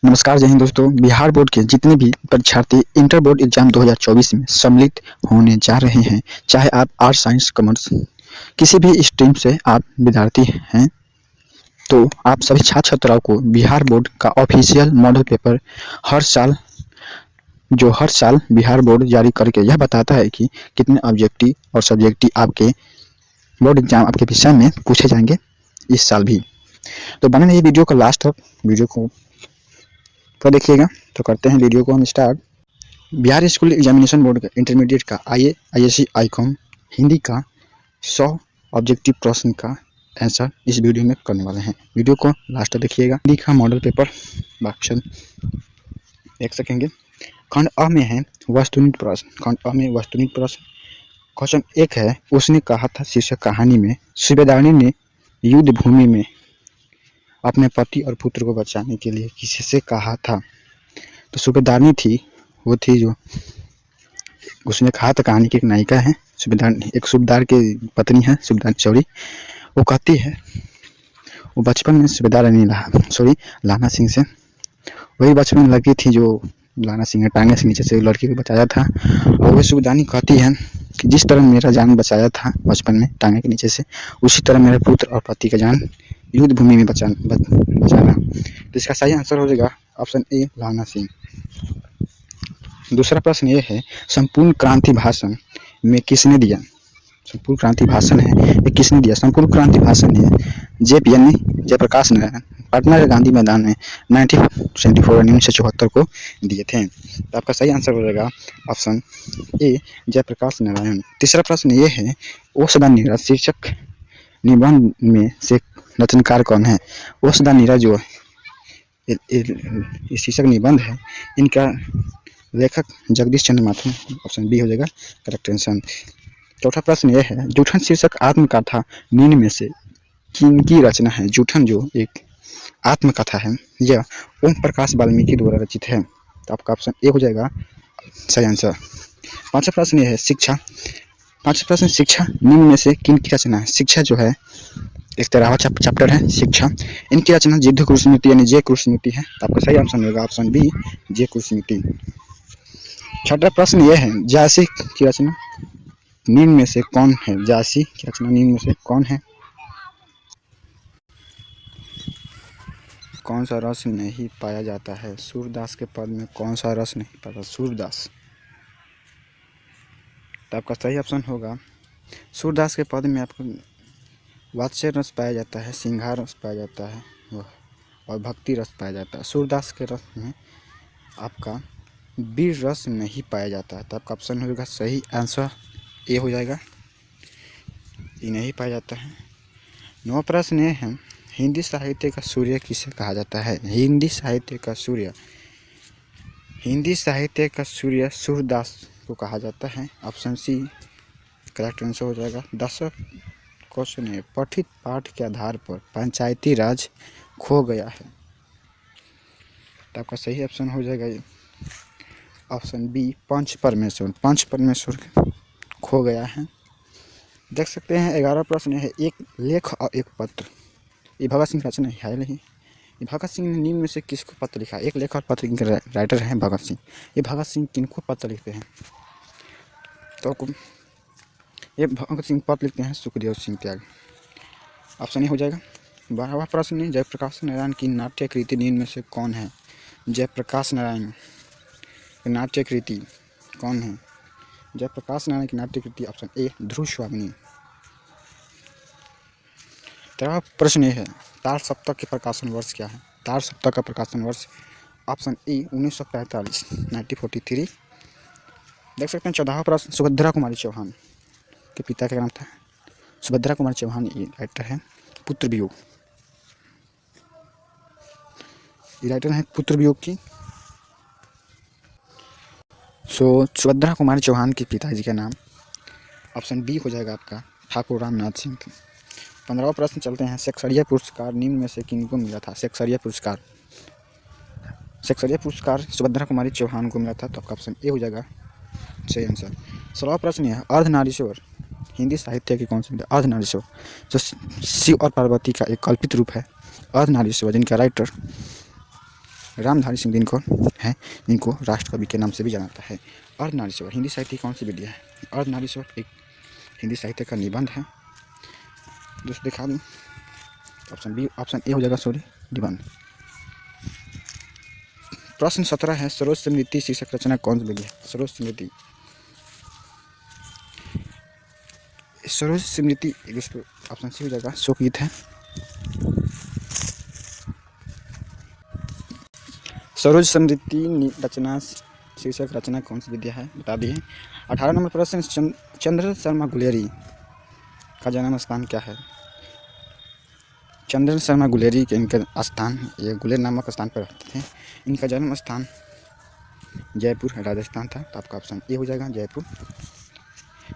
नमस्कार, जय हिंद दोस्तों। बिहार बोर्ड के जितने भी परीक्षार्थी इंटर बोर्ड एग्जाम 2024 में सम्मिलित होने जा रहे हैं, चाहे आप आर्ट्स, साइंस, कॉमर्स किसी भी स्ट्रीम से आप विद्यार्थी हैं, तो आप सभी छात्र छात्राओं को बिहार बोर्ड का ऑफिशियल मॉडल पेपर हर साल बिहार बोर्ड जारी करके यह बताता है कि कितने ऑब्जेक्टिव और सब्जेक्टिव आपके बोर्ड एग्जाम आपके विषय में पूछे जाएंगे इस साल भी। तो बने रहिए वीडियो को लास्ट तक, वीडियो को तो देखिएगा। तो करते हैं वीडियो को हम start. Bihar school examination board का इंटरमीडिएट का आईएएससी आईकॉम हिंदी का 100 ऑब्जेक्टिव प्रश्न का आंसर इस वीडियो में करने वाले हैं। वीडियो को लास्ट तक देखिएगा। हिंदी का मॉडल पेपर ऑप्शन देख सकेंगे। खंड अ में है वस्तुनिष्ठ प्रश्न। खंड अ में वस्तुनिष्ठ प्रश्न क्वेश्चन 1 है, उसने कहा था शीर्षक कहानी में सूबेदारनी ने युद्ध भूमि में अपने पति और पुत्र को बचाने के लिए किसी से कहा था। तो सूबेदारनी थी, वो थी जो उसने कहा था। कहानी की एक नायिका है, एक सूबेदार की पत्नी है, सूबेदार वो कहती है, वो बचपन में सूबेदार लाना सिंह से वही बचपन में लगी थी जो लाना सिंह ने टांगे से नीचे से लड़की को बचाया था। और वही सूबेदारनी कहती है कि जिस तरह मेरा जान बचाया था बचपन में टांगे के नीचे से, उसी तरह मेरे पुत्र और पति का जान युद्ध भूमि में बचाना। तो इसका सही आंसर हो जाएगा ऑप्शन ए, लाना सिंह। दूसरा प्रश्न ये है, संपूर्ण क्रांति भाषण में किसने दिया। संपूर्ण क्रांति भाषण है, ये किसने दिया। संपूर्ण क्रांति भाषण है जयप्रकाश नारायण, पटना के गांधी मैदान में 1974 को दिए थे। तो आपका सही आंसर हो जाएगा ऑप्शन ए, जयप्रकाश नारायण। तीसरा प्रश्न ये है, ओ सदा नीरा शीर्षक निबंध में से रचनाकार कौन है। ओ सदा नीरा जो शीर्षक निबंध है, इनका लेखक जगदीश चंद्र माथुर। ऑप्शन बी हो जाएगा करेक्ट आंसर। चौथा प्रश्न यह है, जूठन शीर्षक आत्मकथा निम्न में से किनकी रचना है। जूठन जो एक आत्मकथा है, यह ओम प्रकाश वाल्मीकि द्वारा रचित है। तो आपका ऑप्शन ए हो जाएगा सही आंसर। पांचवा प्रश्न यह है, शिक्षा निम्न में से किनकी रचना है। शिक्षा जो है एक 13वां चैप्टर है शिक्षा, इनकी रचना जिद्ध कृष्णमूर्ति यानी जे कृष्णमूर्ति है। तो आपका सही आंसर होगा ऑप्शन बी, जे कृष्णमूर्ति। छठा प्रश्न यह है, झांसी की रचना निम्न में से कौन है। झांसी की रचना निम्न में से कौन है। कौन सा रस नहीं पाया जाता है। सूरदास के पद में कौन सा रस नहीं पाता। सूरदास। तो आपका सही ऑप्शन होगा सूरदास के पद में आपको वात्स्य रस पाया जाता है, सिंगार रस पाया जाता है और भक्ति रस पाया जाता है। सूरदास के रस में आपका वीर रस नहीं पाया जाता है। तो आपका ऑप्शन होगा सही आंसर ए हो जाएगा, ये नहीं पाया जाता है। 9वां प्रश्न ये है, हिंदी साहित्य का सूर्य किसे कहा जाता है। हिंदी साहित्य का सूर्य सूरदास को कहा जाता है। ऑप्शन सी करेक्ट आंसर हो जाएगा। 10वां क्वेश्चन है, पठित पाठ के आधार पर पंचायती राज खो गया है। तो आपका सही ऑप्शन हो जाएगा ऑप्शन बी, पंच परमेश्वर खो गया है। देख सकते हैं 11वां प्रश्न है, एक लेख और एक पत्र। ये भगत सिंह रचना है नहीं। ये भगत सिंह ने निम्न में से किसको पत्र लिखा। एक लेख और पत्र के राइटर हैं भगत सिंह। ये भगत सिंह किनको पत्र लिखते हैं। तो ये भगत सिंह पत्र लिखते हैं सुखदेव सिंह त्यागी। ऑप्शन ए हो जाएगा। 12वां प्रश्न है, जयप्रकाश नारायण की नाट्य कृति निम्न में से कौन है। जयप्रकाश नारायण की नाट्य कृति कौन है। जयप्रकाश नारायण की नाट्य कृति ऑप्शन ए, ध्रुव स्वामिनी। 13वां प्रश्न ये है, तार सप्तक के प्रकाशन वर्ष क्या है। तार सप्तक का प्रकाशन वर्ष ऑप्शन ए, 1945 1943। देख सकते हैं 14वां प्रश्न, सुभद्रा कुमारी चौहान के पिता का नाम था। सुभद्रा कुमारी चौहान ये राइटर है पुत्र वियोग। ये राइटर है पुत्र वियोग की। सुभद्रा कुमारी चौहान के पिताजी का नाम ऑप्शन बी हो जाएगा आपका ठाकुर रामनाथ सिंह। 15वां प्रश्न चलते हैं, शेक्सपियर पुरस्कार निम्न में से किनको मिला था। शेक्सपियर पुरस्कार सुभद्रा कुमारी चौहान को मिला था। तो आपका ऑप्शन ए हो जाएगा सही आंसर। 16वां प्रश्न है, अर्धनारीश्वर हिंदी साहित्य की कौन सी। अर्धनारीश्वर जो शिव और पार्वती का एक कल्पित रूप है। अर्धनारीश्वर जिनका राइटर रामधारी सिंह दिनकर हैं, इनको राष्ट्रकवि के नाम से भी जाना जाता है। अर्धनारीश्वर हिंदी साहित्य की कौन सी विधा है? अर्धनारीश्वर एक हिंदी साहित्य का निबंध है। दोस्तों दिखा दूँ, ऑप्शन बी, ऑप्शन ए हो जाएगा, सॉरी, निबंध। प्रश्न 17 है, सरोज स्मृति शीर्षक रचना कौन सी लगी है? सरोज स्मृति, सरोज स्मृति दोस्तों ऑप्शन सी हो जाएगा, शोकगीत है। सरोज स्मृति रचना शीर्षक रचना कौन सी विद्या है, बता दिए। 18 नंबर प्रश्न, चंद्र शर्मा गुलेरी का जन्म स्थान क्या है? चंद्र शर्मा गुलेरी के इनका स्थान, ये गुलेर नामक स्थान पर रहते थे। इनका जन्म स्थान जयपुर राजस्थान था, तो आपका ऑप्शन ए हो जाएगा, जयपुर।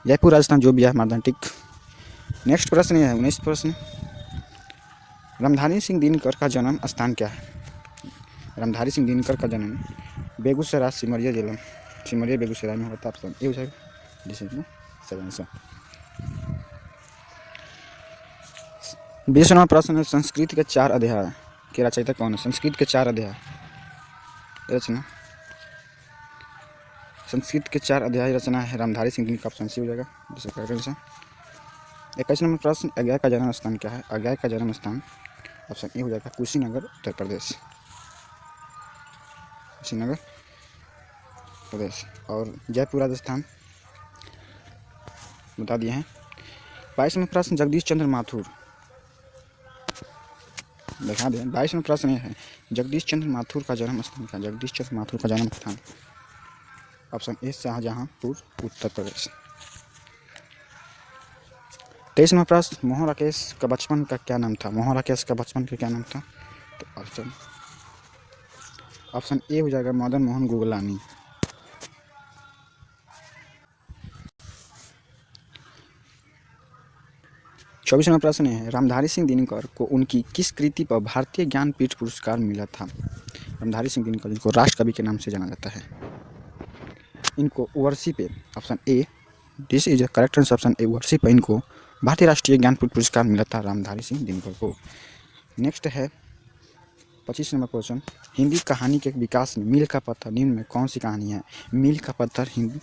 जयपुर राजस्थान जो भी है, मार्दंटिक। नेक्स्ट प्रश्न ये है 19 प्रश्न, रामधारी सिंह दिनकर का जन्म स्थान क्या है? रामधारी सिंह दिनकर का जन्म बेगूसराय सिमरिया जिला, सिमरिया बेगूसराय में होता है, ऑप्शन ए हो जाएगा, जिसमें 700। 20वां प्रश्न है, संस्कृत के 4 अध्याय के रचयिता कौन है? संस्कृत के 4 अध्याय रचना, संस्कृत के 4 अध्याय रचना है रामधारी सिंह दिनकर, ऑप्शन सी हो जाएगा, जिसे करेक्ट आंसर। 21 नंबर प्रश्न, अज्ञा का जन्म स्थान क्या है? अज्ञा का जन्म स्थान, ऑप्शन ए हो जाएगा, कुशीनगर उत्तर प्रदेश, कुशीनगर प्रदेश। और जयपुर राजस्थान बता दिए हैं। 22वां प्रश्न, जगदीश चंद्र माथुर, दिखा दें। 22वां प्रश्न यह है, जगदीश चंद्र माथुर का जन्म स्थान क्या? जगदीश चंद्र माथुर का जन्म स्थान, ऑप्शन ए, शाहजहांपुर उत्तर प्रदेश। 23वां प्रश्न, मोहन राकेश का बचपन का क्या नाम था? मोहन राकेश का बचपन का क्या नाम था? तो ऑप्शन ए हो जाएगा, मदन मोहन गुगलानी। 24वां प्रश्न है, रामधारी सिंह दिनकर को उनकी किस कृति पर भारतीय ज्ञानपीठ पुरस्कार मिला था? रामधारी सिंह दिनकर, जिनको राष्ट्रकवि के नाम से जाना जाता है, इनको वर्षी पे, option A, this is correct answer, option ए, वर्षी पे इनको भारतीय राष्ट्रीय ज्ञानपीठ पुरस्कार मिला था रामधारी सिंह दिनकर को। नेक्स्ट है 25 नंबर क्वेश्चन, हिंदी कहानी के विकास में मील का पत्थर निम्न में कौन सी कहानी है? मील का पत्थर हिंदी,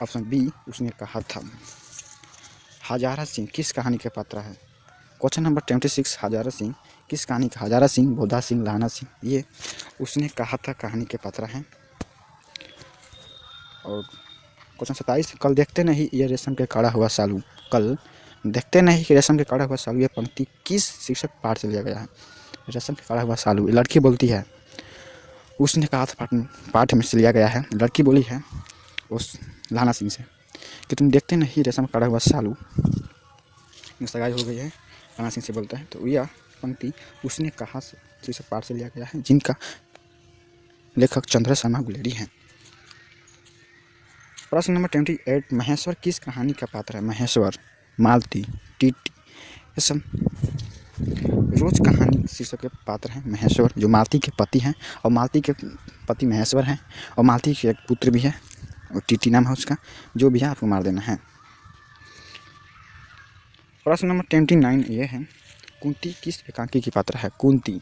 ऑप्शन बी, उसने कहा था। हजारा सिंह किस कहानी के पात्र है? क्वेश्चन नंबर 26, हजारा सिंह किस कहानी का? हजारा सिंह, बोधा सिंह, लाना सिंह, ये उसने कहा था कहानी के पात्र हैं। और क्वेश्चन 27, कल देखते नहीं ये रेशम के कड़ा हुआ सालू, कल देखते नहीं कि रेशम के कड़ा हुआ सालू, ये पंक्ति किस शीर्षक पाठ से लिया गया है? रेशम के कड़ा हुआ सालू, लड़की बोलती है, उसने कहा था पाठ में से लिया गया है। लड़की बोली है उस लाना सिंह से कि तुम देखते नहीं रेशम कड़ा हुआ सालू, सगाई हो गई है, लाना सिंह से बोलता है। तो यह पंक्ति उसने कहा से शीर्षक पाठ से लिया गया है, जिनका लेखक चंद्र शर्मा गुलेरी हैं। प्रश्न नंबर 28, महेश्वर किस कहानी का पात्र है? महेश्वर, मालती, टीटी, ये सब रोज कहानी शीर्षक के पात्र हैं। महेश्वर जो मालती के पति हैं, और मालती के पति महेश्वर हैं, और मालती के एक पुत्र भी है, और टीटी नाम है उसका, जो भी है आपको मार देना है। प्रश्न नंबर 29 ये है, कुंती किस एकांकी की पात्र है? कुंती,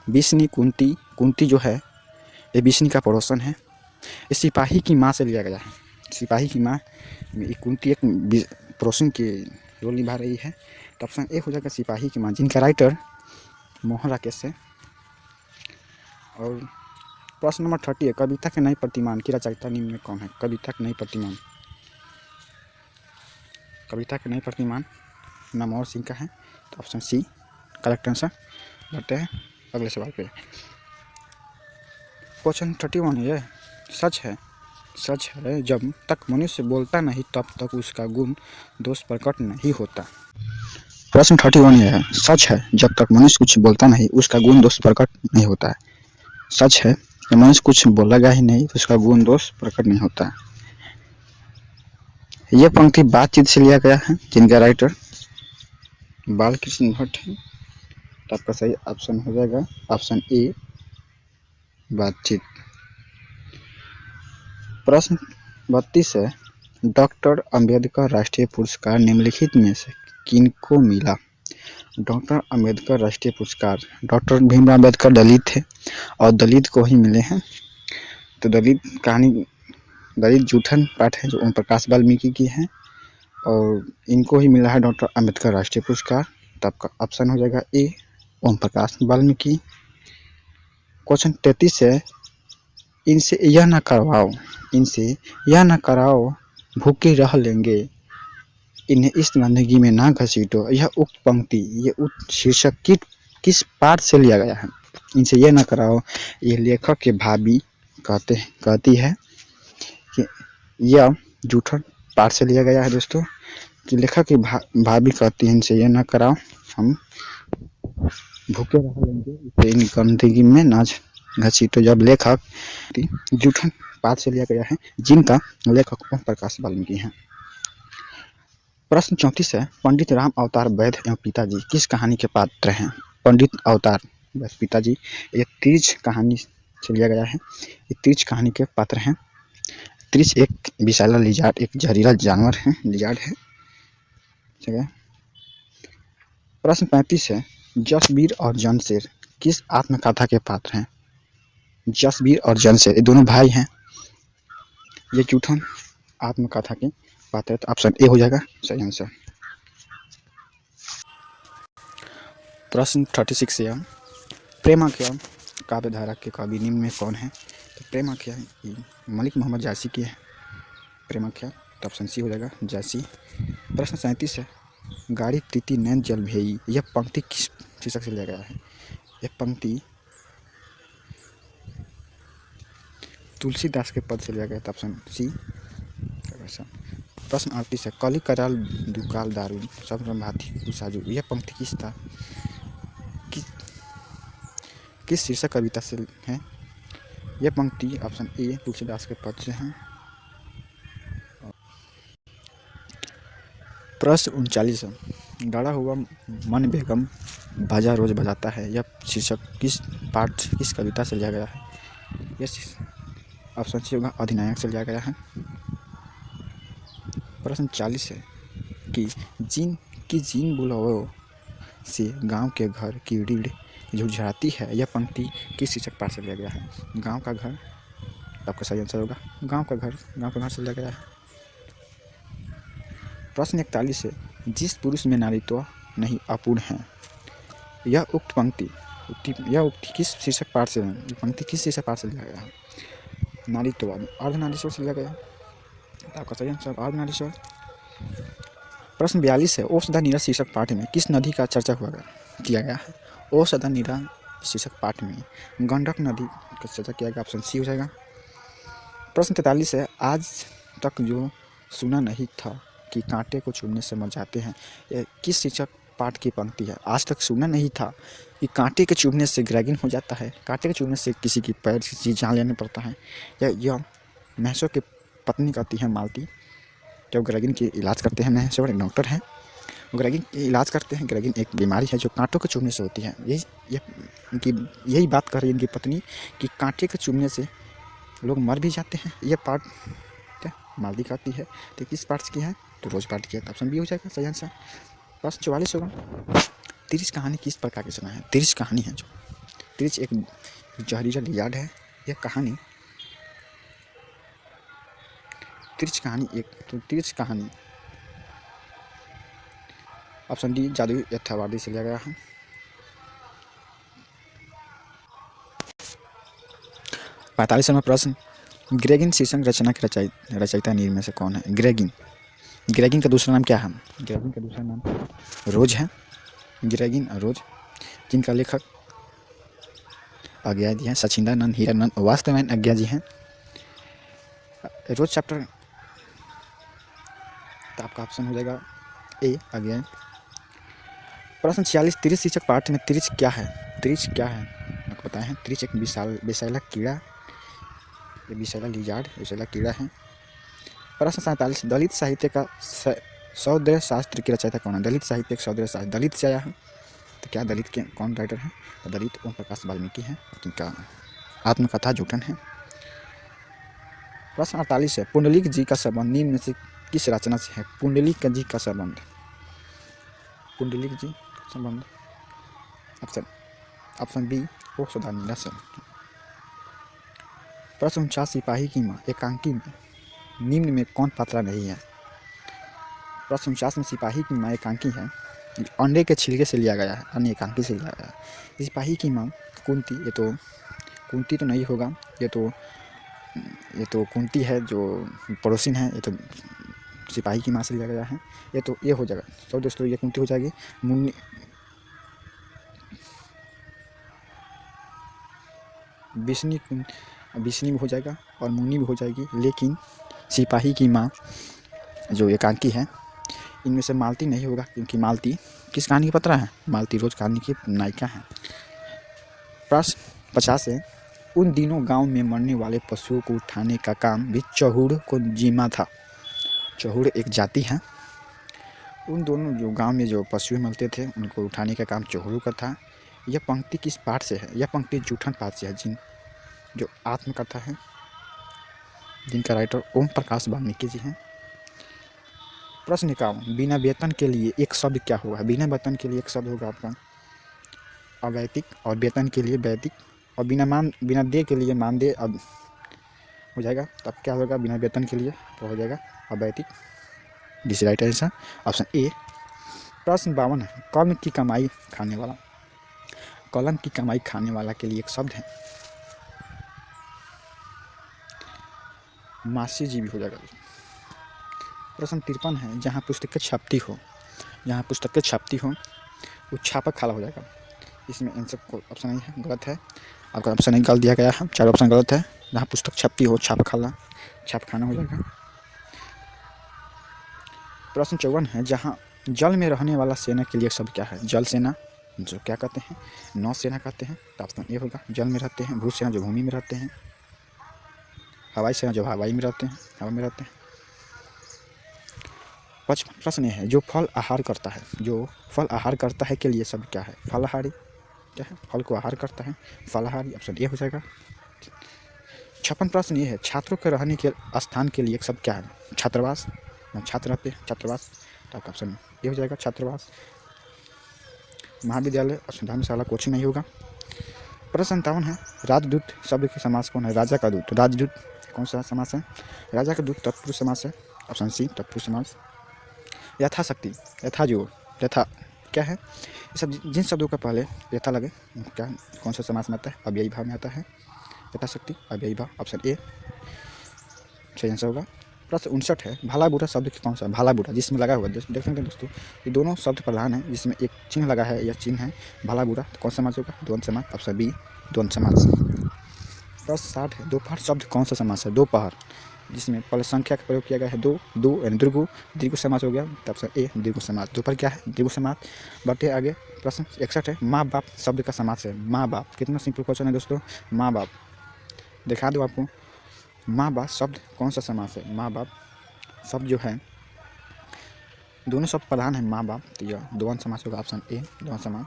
विष्णु कुंती, कुंती जो है ये विष्णु का पड़ोसन है। ये सिपाही की माँ से लिया गया है, सिपाही की माँ में कुंती एक पड़ोसन की रोल निभा रही है। तो ऑप्शन ए हो जाएगा, सिपाही की माँ, जिनका राइटर मोहन राकेश है। और प्रश्न नंबर 30 है, कविता के नए प्रतिमान की रचयिता निम्न में कौन है? कविता के नए प्रतिमान, कविता के नए प्रतिमान नमोहर सिंह का है, तो ऑप्शन सी करेक्ट आंसर। बढ़ते हैं अगले सवाल पे। क्वेश्चन 31 ये सच है, सच है जब तक मनुष्य बोलता नहीं तब तक उसका गुण दोष प्रकट नहीं होता। प्रश्न 31 ये है, सच है जब तक मनुष्य कुछ बोलता नहीं उसका गुण दोष प्रकट नहीं होता है। सच है जब मनुष्य कुछ बोलेगा ही नहीं तो उसका गुण दोष प्रकट नहीं होता है। यह पंक्ति बातचीत से लिया गया है, जिनका राइटर बालकृष्ण भट्ट है। तो आपका सही ऑप्शन हो जाएगा ऑप्शन ए, बातचीत। प्रश्न 32 है, डॉक्टर अंबेडकर राष्ट्रीय पुरस्कार निम्नलिखित में से किनको मिला? डॉक्टर अंबेडकर राष्ट्रीय पुरस्कार। डॉक्टर भीमराव अंबेडकर दलित थे और दलित को ही मिले हैं। तो दलित कहानी, दलित जूठन पाठ है जो ओम प्रकाश वाल्मीकि की है और इनको ही मिला है डॉक्टर अंबेडकर राष्ट्रीय पुरस्कार। तो आपका ऑप्शन हो जाएगा ए, ओम प्रकाश वाल्मीकि। क्वेश्चन 33 है, इनसे यह न करवाओ, इनसे यह न कराओ, भूखे रह लेंगे, इन्हें इस गंदगी में ना घसीटो। यह उक्त पंक्ति, ये उक्त शीर्षक किस पाठ से लिया गया है? इनसे यह न कराओ, ये लेखक के भाभी कहती है कि यह जूठन पाठ से लिया गया है दोस्तों, कि लेखक की भाभी कहती है इनसे यह न कराओ, हम भूखे रह लेंगे, इसे इन गंदगी में ना घसीटो। जब लेखक जूठन पाठ से लिया गया है, जिनका लेखक ओम प्रकाश वाल्मीकि हैं। प्रश्न 34 है, पंडित राम अवतार वैद्य एवं पिताजी किस कहानी के पात्र हैं? पंडित अवतार वैद्य पिताजी ये तीज कहानी से लिया गया है, ये तीज कहानी के पात्र हैं। तीज एक विषैला लिजार्ड, एक जहरीला जानवर है, लिजार्ड है, ठीक है। प्रश्न 35 है, जसबीर और जनशेर किस आत्मकथा के पात्र हैं? जसबीर और जनशेर ये दोनों भाई हैं, ये जूठन आत्मकथा के पात्र है। तो ऑप्शन ए हो जाएगा सही आंसर। प्रश्न 36 है, प्रेमाख्या काव्य धारा के कवि निम्न में कौन है? तो प्रेमाख्या मलिक मोहम्मद जायसी की है, प्रेमाख्या। तो ऑप्शन सी हो जाएगा जायसी। प्रश्न 37 है, गाड़ी प्रीति नैन जल भेई, यह पंक्ति किस शीर्षक से लिया गया है? यह पंक्ति तुलसीदास के पद से लिया गया था, ऑप्शन सी। प्रश्न 38 है, कली कराल दुकाल दारू सब भाती साजू, यह पंक्ति किस था, किस शीर्षक कविता से है? यह पंक्ति ऑप्शन ए तुलसीदास के पद से है। प्रश्न 39 है, डरा हुआ मन बेगम बाजा रोज बजाता है, यह शीर्षक किस पाठ किस कविता से लिया गया है? यह ऑप्शन सी होगा अधिनायक से लिया गया है। प्रश्न 40 है कि जीन बुलाओ से गांव के घर की रीढ़ झुरझुराती है, यह पंक्ति किस शीर्षक पाठ से लिया गया है? गांव का घर, आपका सही आंसर होगा गांव का घर से लिया गया है। प्रश्न 41 है, जिस पुरुष में नारीत्व नहीं अपूर्ण है, यह उक्ति किस शीर्षक पाठ से पंक्ति किस शीर्षक पाठ से लिया गया है? नारीत्व अर्धनारीश्वर से लिया गया है। आपका सही आंसर अर्धनारीश्वर। प्रश्न 42 है, ओ सदा नीरा शीर्षक पाठ में किस नदी का चर्चा किया गया है? ओ सदा नीरा शीर्षक पाठ में गंडक नदी का चर्चा किया गया, ऑप्शन सी हो जाएगा। प्रश्न 43 है, आज तक जो सुना नहीं था कि कांटे को चुभने से मर जाते हैं, यह किस शीर्षक पाठ की पंक्ति है? आज तक सुना नहीं था कि कांटे के चुभने से ग्रैगिन हो जाता है, कांटे के चुभने से किसी की पैर की जान लेने पड़ता है। यह महसो की पत्नी कहती है मालती, जब ग्रैगिन की इलाज करते हैं, महसो एक डॉक्टर हैं, ग्रैगिन की इलाज करते हैं। ग्रैगिन एक बीमारी है जो कांटों के चुभने से होती है। यही बात कर रही है इनकी पत्नी कि कांटे के चुभने से लोग मर भी जाते हैं। यह पाठ क्या मालती कहती है। तो किस पाठ की है? तो रोज पाठ की है, ऑप्शन बी हो जाएगा सही आंसर। प्रश्न 44 होगा, तीज कहानी किस प्रकार की सुना है? तीज कहानी है जो तीज एक जहरीला लिजार्ड है, यह कहानी तीज कहानी ऑप्शन डी जादुई यथार्थवादी से लिया गया है। 45वां प्रश्न, ग्रेगिन शीर्षक रचना के रचयिता निम्न में से कौन है? ग्रेगिन का दूसरा नाम क्या है? ग्रेगिन का दूसरा नाम रोज है, ग्रेगिन और रोज, जिनका लेखक अज्ञा जी हैं, सचिंदानंद हीरानंद वास्तव में अज्ञा जी हैं। रोज चैप्टर, तो आपका ऑप्शन हो जाएगा ए अज्ञा। प्रश्न 46, त्रिज शीर्षक पाठ में त्रिज क्या है? त्रिज क्या है आपको पता है? त्रिज एक विषैला कीड़ा, ये विषैला लिजार्ड विषैला कीड़ा है। प्रश्न 47, दलित साहित्य का सौंदर्य शास्त्र की रचयिता कौन है? दलित साहित्य एक सौंदर्य शास्त्र दलित से आया है, तो क्या दलित के कौन राइटर है? तो दलित ओम प्रकाश वाल्मीकि हैं, जिनका आत्मकथा जूठन है। प्रश्न 48 है, पुंडलिक जी का संबंध निम्न में से किस रचना से है? पुंडलिक जी का संबंध, पुंडलिक जी संबंध। ऑप्शन बी ओ सौदानी नस्ल। प्रश्न 49 सिपाही की माँ एकांकी में निम्न में कौन पात्रा नहीं है। प्रश्न 49 में सिपाही की माँ एकांकी है, अंडे के छिलके से लिया गया है, अन्य एकांकी से लिया गया है। सिपाही की माँ कुंती, ये तो कुंती तो नहीं होगा, ये तो कुंती है जो पड़ोसिन है, ये तो सिपाही की माँ से लिया गया है, ये हो जाएगा। तो दोस्तों ये कुंती हो जाएगी। मुन्नी बिस्नी भी हो जाएगा और मुन्नी भी हो जाएगी, लेकिन सिपाही की माँ जो एकांकी है इनमें से मालती नहीं होगा, क्योंकि मालती किस कहानी की पात्रा है, मालती रोज कहानी की नायिका है। प्रश्न 50 है, उन दिनों गांव में मरने वाले पशुओं को उठाने का काम भी चहुड़ को जिम्मा था। चहुड़ एक जाति है, उन दोनों जो गांव में जो पशु मरते थे उनको उठाने का काम चहुड़ का था। यह पंक्ति किस पाठ से है, यह पंक्ति जूठन पाठ से है, जो आत्मकथा है, जिनका राइटर ओम प्रकाश वाल्मीकि जी हैं। प्रश्न 51, बिना वेतन के लिए एक शब्द क्या होगा। बिना वेतन के लिए एक शब्द होगा आपका अवैतिक, और वेतन के लिए वैदिक, और बिना दे के लिए मानदेय अब हो जाएगा। तब क्या होगा, बिना वेतन के लिए तो हो जाएगा अवैतिक। This right answer option A. प्रश्न 52 है, कलम की कमाई खाने वाला। कलम की कमाई खाने वाला के लिए एक शब्द है मासी जीवी हो जाएगा। प्रश्न 53 है, जहाँ पुस्तकें छपती हो, जहाँ पुस्तकें छपती हो वो छापक खाला हो जाएगा। इसमें आंसर को ऑप्शन नहीं है, गलत है, आपका ऑप्शन नहीं गलत दिया गया है, 4 ऑप्शन गलत है। जहाँ पुस्तक छपती हो छापक खाला, छाप खाना हो जाएगा। प्रश्न 54 है, जहाँ जल में रहने वाला सेना के लिए शब्द क्या है। जल सेना जो क्या कहते हैं, नौसेना कहते हैं, तो ऑप्शन ए होगा, जल में रहते हैं। भूसेना जो भूमि में रहते हैं। हवाई सेना जो हवाई में रहते हैं, हवा में रहते हैं। 55 प्रश्न है, जो फल आहार करता है, जो फल आहार करता है के लिए शब्द क्या है। फलाहारी क्या है, फल को आहार करता है, फलाहारी, ऑप्शन ए हो जाएगा। 56 प्रश्न ये है, छात्रों के रहने के स्थान के लिए एक शब्द क्या है। छात्रावास, छात्र रहते हैं, छात्रावास, तो आपका ऑप्शन ये हो जाएगा छात्रावास। महाविद्यालय और धर्मशाला कोचिंग नहीं होगा। प्रश्न 57 है, राजदूत शब्द के समास कौन है। राजा का दूत, राजदूत कौन सा समास है। राजा का दूत तत्पुरुष समास है, ऑप्शन सी तत्पुरुष समास। यथाशक्ति, यथा क्या है, सब जिन शब्दों का पहले यथा लगे क्या कौन सा समास में आता है, अव्ययी भाव में आता है। यथाशक्ति अव्ययी भाव, ऑप्शन ए सही आंसर होगा। प्रश्न 59 है, भला बुरा शब्द कौन सा। भला बुरा जिसमें लगा हुआ, देख सकते हैं दोस्तों ये दोनों शब्द प्रधान है, जिसमें एक चिन्ह लगा है, यह चिन्ह है भला बुरा, तो कौन सा समास होगा, द्वंद समास, ऑप्शन बी द्वंद समास। प्रश्न 60 है, दोपहर शब्द कौन सा समास है। दोपहर जिसमें पहले संख्या का प्रयोग किया गया है, दो यानी दीर्घ समास हो गया, तो ऑप्शन ए दीर्घ समास। दोपहर क्या है, दीर्घ समास। बढ़ते आगे। प्रश्न 61 है, माँ बाप शब्द का समास है। माँ बाप, कितना सिंपल क्वेश्चन है दोस्तों। माँ बाप दिखा दो आपको, माँ बाप शब्द कौन सा समास है। माँ बाप शब्द जो है दोनों शब्द प्रधान है माँ बाप, तो यह द्वंद समास होगा, ऑप्शन ए द्वंद समास।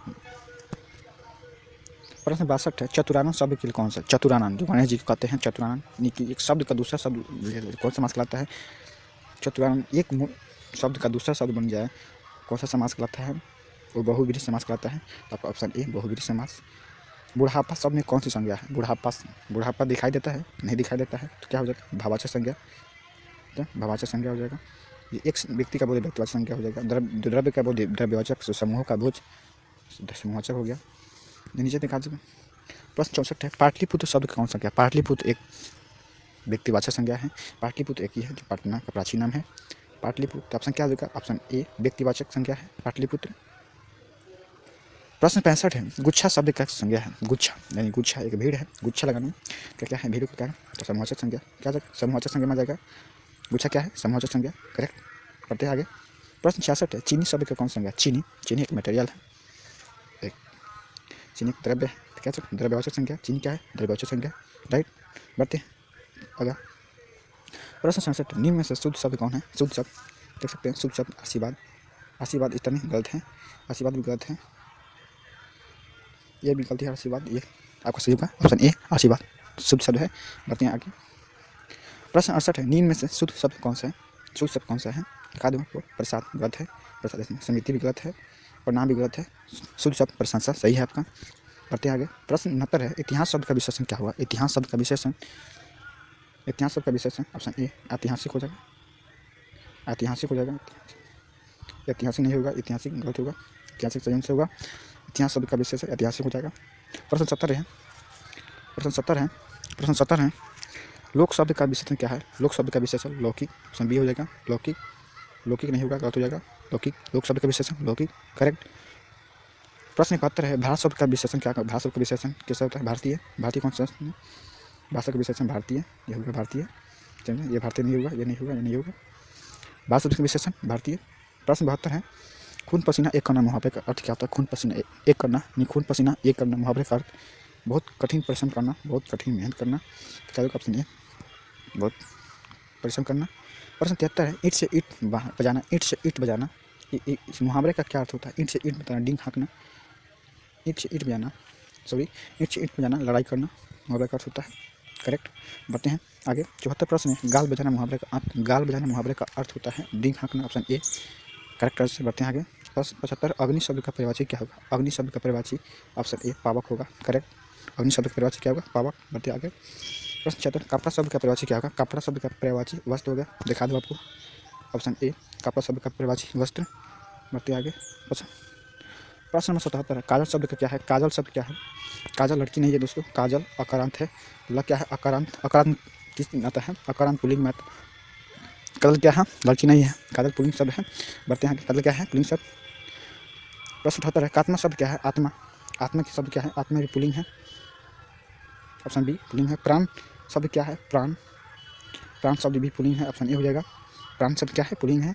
प्रश्न 62 है, चतुरानन शब्द के लिए कौन सा। चतुरानन जो गणेश जी को कहते हैं, चतुरानन यानी कि एक शब्द का दूसरा शब्द कौन सा समास कहलाता है। चतुरानन एक शब्द का दूसरा शब्द बन जाए कौन सा समास कहलाता है, वो बहुव्रीहि समास कहलाता है, तो आपका ऑप्शन ए बहुव्रीहि समास। बुढ़ापा शब्द में कौन सी संज्ञा है। बुढ़ापा दिखाई देता है, नहीं दिखाई देता है, तो क्या हो जाएगा, भाववाचक संज्ञा, क्या भाववाचक संज्ञा हो जाएगा। ये एक व्यक्ति का बोध व्यक्तिवाचक संज्ञा हो जाएगा। द्रव्य का बोध द्रव्यवाचक, समूह का बोझ समूहवाचक हो गया। नीचे दिखा दीजिए। प्रश्न 64 है, पाटलिपुत्र शब्द कौन सा क्या। पाटलिपुत्र एक व्यक्तिवाचक संज्ञा है, पाटलिपुत्र एक ही है जो पटना का प्राचीन नाम है। पाटलिपुत्र ऑप्शन क्या होगा, ऑप्शन ए व्यक्तिवाचक संज्ञा है पाटलिपुत्र। प्रश्न 65 है, गुच्छा शब्द का संज्ञा है। गुच्छा यानी गुच्छा एक भीड़ है, गुच्छा लगाना क्या है, भीड़ को क्या है, तो समूहवाचक संज्ञा, क्या समूहवाचक संज्ञा में आ जाएगा। गुच्छा क्या है, समूहवाचक संज्ञा, करेक्ट। पढ़ते आगे। प्रश्न 66 है, चीनी शब्द का कौन संज्ञा। चीनी एक मटेरियल है, एक चीनी एक द्रव्य है, क्या द्रव्यवाचक संज्ञा। चीनी क्या है, द्रव्यवाचक संज्ञा, राइट। बढ़ते हैं आगे। प्रश्न 67, निम्न में से शुद्ध शब्द कौन है। शुद्ध शब्द देख सकते हैं, शुद्ध शब्द आशीर्वाद। आशीर्वाद इतना नहीं गलत है, आशीर्वाद भी गलत है, ये भी गलती है, आशीर्वाद ये आपका सही होगा, ऑप्शन ए आशीर्वाद शुद्ध शब्द है। बढ़ते हैं आगे। प्रश्न 68 है, निम्न में से शुद्ध शब्द कौन सा है। शुद्ध शब्द कौन सा है, दिखा दूँ आपको। प्रसाद गलत है, प्रसाद इसमें समिति भी गलत है, और ना भी गलत है, शुद्ध शब्द प्रशंसा सही है आपका। बढ़ते आगे। प्रश्न 69 है, इतिहास शब्द का विशेषण क्या हुआ? इतिहास शब्द का विशेषण, इतिहास शब्द का विशेषण ऑप्शन ए ऐतिहासिक हो जाएगा, ऐतिहासिक हो जाएगा। ऐतिहासिक नहीं होगा, ऐतिहासिक गलत होगा, ऐतिहासिक सही से होगा। इतिहास शब्द का विशेषण ऐतिहासिक हो जाएगा। प्रश्न 70 है, प्रश्न 70 है, प्रश्न 70 है, लोक शब्द का विशेषण क्या है? लोक शब्द का विशेषण लौकिक, ऑप्शन बी हो जाएगा लौकिक। लौकिक नहीं होगा, गलत हो जाएगा। लौकिक, लोक शब्द का विशेषण लौकिक, करेक्ट। प्रश्न 71 है, भारत शब्द का विशेषण क्या? भारत शब्द का विशेषण कैसा होता है? भारतीय। भारतीय कौन सा है? भाषा का विशेषण भारतीय, ये होगा भारतीय। चलिए, ये भारतीय नहीं होगा, ये नहीं होगा, ये नहीं होगा। भारत शब्द का विशेषण भारतीय। प्रश्न 72 है, खून पसीना एक करना मुहावरे का अर्थ क्या होता है? खून पसीना एक करना, नहीं खून पसीना एक करना मुहावरे का अर्थ बहुत कठिन परिश्रम करना, बहुत कठिन मेहनत करना। क्या होगा ऑप्शन ए, बहुत परिश्रम करना। प्रश्न 73 है, ईंट से ईंट बजाना, ईंट से ईंट बजाना, इस मुहावरे का क्या अर्थ होता है? ईंट से ईंट बजाना, डींग हाँकना, ईंट से ईंट बजाना, सॉरी ईंट से ईंट बजाना लड़ाई करना, मुहावरे का अर्थ होता है, करेक्ट। बढ़ते हैं आगे। 74 प्रश्न है, गाल बजाना मुहावरे का अर्थ, गाल बजाना मुहावरे का अर्थ होता है डींग हाँकना, ऑप्शन ए करेक्ट से। बढ़ते हैं आगे। प्रश्न 75, अग्नि शब्द का परिवाची क्या होगा? अग्नि शब्द का परिवाची ऑप्शन ए पावक होगा, करेक्ट। अग्नि शब्द का परिवाची क्या होगा? पावक। बढ़ते आगे। प्रश्न 76, कपड़ा शब्द का परिवाची क्या होगा? कपड़ा शब्द का परिवाची वस्त्र हो गया, दिखा दो आपको, ऑप्शन ए कपड़ा शब्द का परिवाची वस्त्र। बढ़ते आगे। प्रश्न नंबर 77, काजल शब्द का क्या है? काजल शब्द क्या है? काजल लड़की नहीं है दोस्तों, काजल अकारांत है। ल क्या है? अकारांत। अकारांत किस में आता है? अकारांत पुल्लिंग में आता है। काजल क्या है? लड़की नहीं है, काजल पुल्लिंग शब्द है। बढ़ते हैं आगे। काजल क्या है? पुल्लिंग शब्द। प्रश्न 78 है, आत्मा शब्द क्या है? आत्मा, आत्मा की शब्द क्या है? आत्मा भी पुल्लिंग है, ऑप्शन बी पुल्लिंग है। प्राण शब्द क्या है? प्राण, प्राण शब्द भी पुल्लिंग है, ऑप्शन ए हो जाएगा। प्राण शब्द क्या है? पुल्लिंग है।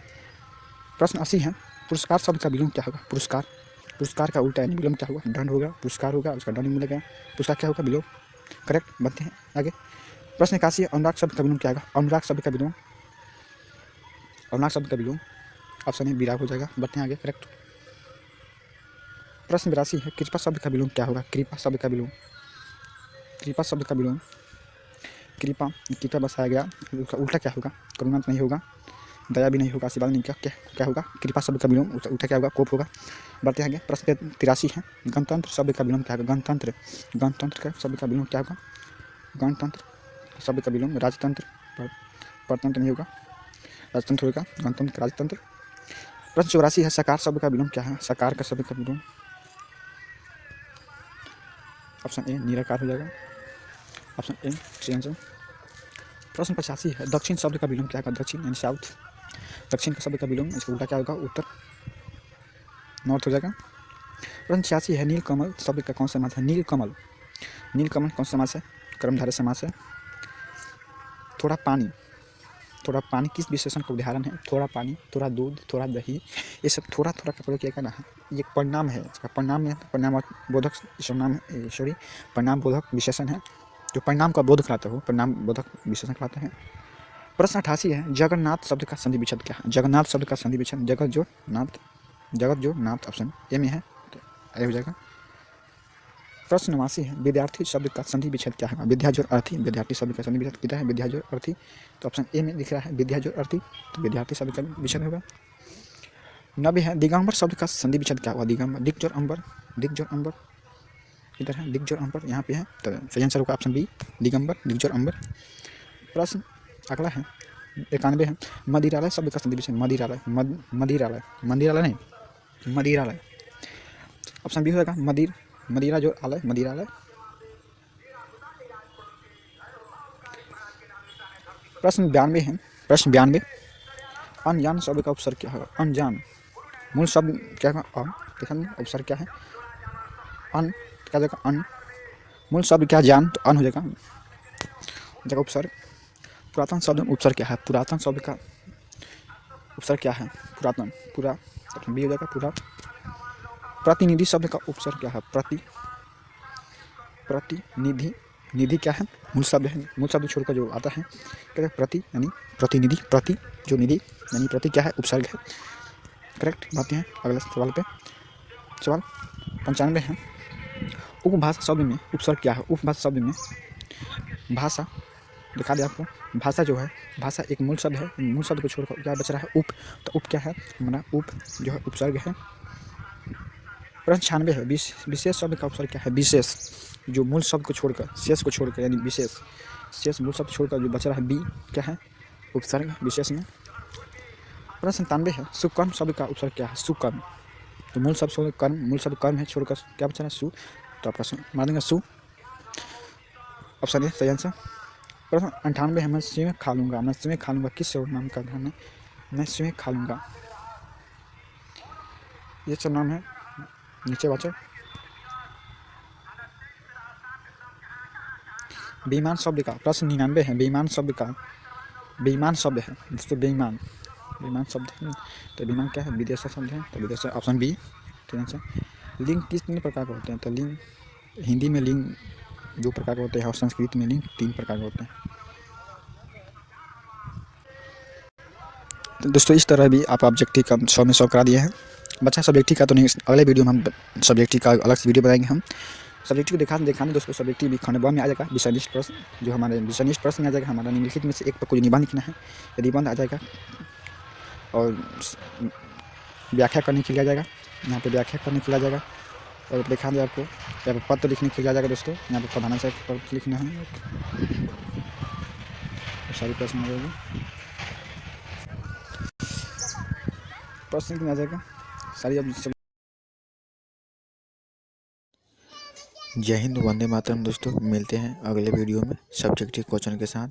प्रश्न 80 है, पुरस्कार शब्द का विलोम क्या होगा? पुरस्कार, पुरस्कार का उल्टा यानी विलोम क्या होगा? दंड होगा, पुरस्कार होगा, उसका दंड मिलेगा, पुरस्कार क्या होगा? विलोम, करेक्ट। बढ़ते हैं आगे। प्रश्न 81 है, अनुराग शब्द का विलोम क्या होगा? अनुराग शब्द का विलोम, अनुराग शब्द का विलोम ऑप्शन ए विराग हो जाएगा। बढ़ते हैं आगे, करेक्ट। प्रश्न 82 है, कृपा शब्द का विलोम क्या होगा? कृपा शब्द का विलोम, कृपा शब्द का विलोम, कृपा, कृपा बसाया गया, उसका उल्टा क्या होगा? करुणा नहीं होगा, दया भी नहीं होगा, आशीर्वाद नहीं, क्या क्या क्या होगा? कृपा शब्द का विलोम उल्टा क्या होगा? कोप होगा। बढ़ते हैं आगे। प्रश्न 83 है, गणतंत्र शब्द का विलोम क्या होगा? गणतंत्र, गणतंत्र का शब्द का विलोम क्या होगा? गणतंत्र शब्द का विलोम राजतंत्र, परतंत्र नहीं होगा, राजतंत्र होगा, गणतंत्र राजतंत्र। प्रश्न 84 है, सकार शब्द का विलोम क्या है? सकार का शब्द का विलोम ऑप्शन ए निराकार हो जाएगा, ऑप्शन ए सही आंसर। प्रश्न 85 है, दक्षिण शब्द का विलोम क्या होगा? दक्षिण यानी साउथ, दक्षिण का शब्द का विलोम इसका उल्टा क्या होगा? उत्तर, नॉर्थ हो जाएगा। प्रश्न 86 है, नीलकमल शब्द का कौन सा समास है? नीलकमल, नीलकमल कौन सा समास है? कर्मधारय समास है। थोड़ा पानी, थोड़ा पानी किस विशेषण का उदाहरण है? थोड़ा पानी, थोड़ा दूध, थोड़ा दही, ये सब थोड़ा थोड़ा का प्रयोग किया गया ना, ये परिणाम है, इसका परिणाम है, परिणाम बोधक सर्वनाम, सॉरी परिणाम बोधक विशेषण है, जो परिणाम का बोध कराता हो, परिणाम बोधक विशेषण कहलाते हैं। प्रश्न 88 है, जगन्नाथ शब्द का संधि विच्छेद क्या है? जगन्नाथ शब्द का संधि विच्छेद जगत जो नाथ, जगत जो नाथ, ऑप्शन ए में है, तो ए हो जाएगा। प्रश्न 89 है, विद्यार्थी शब्द का संधि विच्छेद क्या है? विद्या जोड़ अर्थी, विद्यार्थी शब्द का संधि विच्छेद कितना है? विद्या जोड़ अर्थी, तो ऑप्शन ए में दिख रहा है विद्या जोड़ अर्थी, तो विद्यार्थी शब्द का विच्छेद होगा। 90 है, दिगंबर शब्द का संधि विच्छेद क्या हुआ? दिगंबर, दिग जोड़ अंबर, दिग जोड़ अंबर इधर है, दिग जोड़ अंबर यहाँ पे है, तो सही आंसर होगा ऑप्शन बी दिगंबर, दिग जोड़ अंबर। प्रश्न अगला है 91 है, मदिरालय शब्द का संधि विच्छेद, मदिरालय, मदिरालय, मंदिरालय नहीं, मदिरालय, ऑप्शन बी हो जाएगा मदिर, मदिरा जो आलय, मदिरालय। प्रश्न 92 है, प्रश्न 92, अनजान शब्द का उपसर्ग क्या होगा? अनजान, मूल शब्द क्या होगा? देखिए उपसर्ग क्या है? अन क्या जगह अन, मूल शब्द क्या? जान, तो अन हो जाएगा जगह उपसर्ग। पुरातन शब्द उपसर्ग क्या है? पुरातन शब्द का उपसर्ग क्या है? पुरातन, पूरा बी हो जाएगा पूरा। प्रतिनिधि शब्द का उपसर्ग क्या है? प्रति, प्रतिनिधि, निधि क्या है? मूल शब्द है, मूल शब्द छोड़कर जो आता है क्या? प्रति यानी प्रतिनिधि, प्रति जो निधि यानी प्रति क्या है? उपसर्ग है, करेक्ट। बातें हैं अगले सवाल पे। सवाल 95 है, उपभाषा शब्द में उपसर्ग क्या है? उपभाषा शब्द में, भाषा दिखा दे आपको, भाषा जो है, भाषा एक मूल शब्द है, मूल शब्द को छोड़कर क्या बच रहा है? उप, तो उप क्या है हमारा? उप जो है उपसर्ग है, प्रश्न 96 है, विशेष शब्द का उपसर्ग क्या है? विशेष, जो मूल शब्द को छोड़कर, शेष को छोड़कर, यानी विशेष, शेष मूल शब्द छोड़कर जो बच रहा है बी क्या है? उपसर्ग विशेष में। प्रश्न 97 है, सुकर्म शब्द का उपसर्ग क्या है? सुकर्म, तो मूल शब्द छोड़ कर्म, मूल शब्द कर्म है, छोड़कर क्या बचा है? सु, तो प्रश्न मान देंगे सु, ऑप्शन ए सही आंसर। प्रश्न 98 है, मैं सिंह खा लूँगा, मैं सिंह खा लूँगा किस नाम का नाम है? मैं सिंह खा लूँगा, ये सब नाम है नीचे वाचक। बेईमान शब्द का, प्रश्न 99 है, बेईमान शब्द का, बेईमान शब्द है दोस्तों, बेईमान, बेईमान शब्द है, तो बेईमान क्या है? विदेशी शब्द है, तो विदेशी, ऑप्शन बी ठीक आंसर। लिंग कितने प्रकार के होते हैं? तो लिंग, हिंदी में लिंग 2 प्रकार के होते हैं और संस्कृत में लिंग 3 प्रकार के होते हैं। तो दोस्तों इस तरह भी आप ऑब्जेक्टिव का 100 में 100 करा दिए हैं। बच्चा सब्जेक्टिव का तो नहीं, अगले वीडियो में हम सब्जेक्टिव का अलग से वीडियो बनाएंगे। हम सब्जेक्टिव को दिखाने दोस्तों, सब्जेक्टिव भी खंड 1 में आ जाएगा, विषयनिष्ठ प्रश्न, जो हमारे विषयनिष्ठ प्रश्न में आ जाएगा, हमारा निम्नलिखित में से एक पर कोई निबंध लिखना है, यदि निबंध आ जाएगा और व्याख्या करने के लिए आ जाएगा, यहाँ पे व्याख्या करने के लिए आ जाएगा, और दिखा दें आपको यहाँ पर पत्र लिखने के लिए आ जाएगा दोस्तों, यहाँ पर प्रधानाचार्य पत्र लिखना है, सारी प्रश्न आ जाएगी, प्रश्न में आ जाएगा सारी। अब जय हिंद, वंदे मातरम दोस्तों, मिलते हैं अगले वीडियो में सब्जेक्टिव क्वेश्चन के साथ।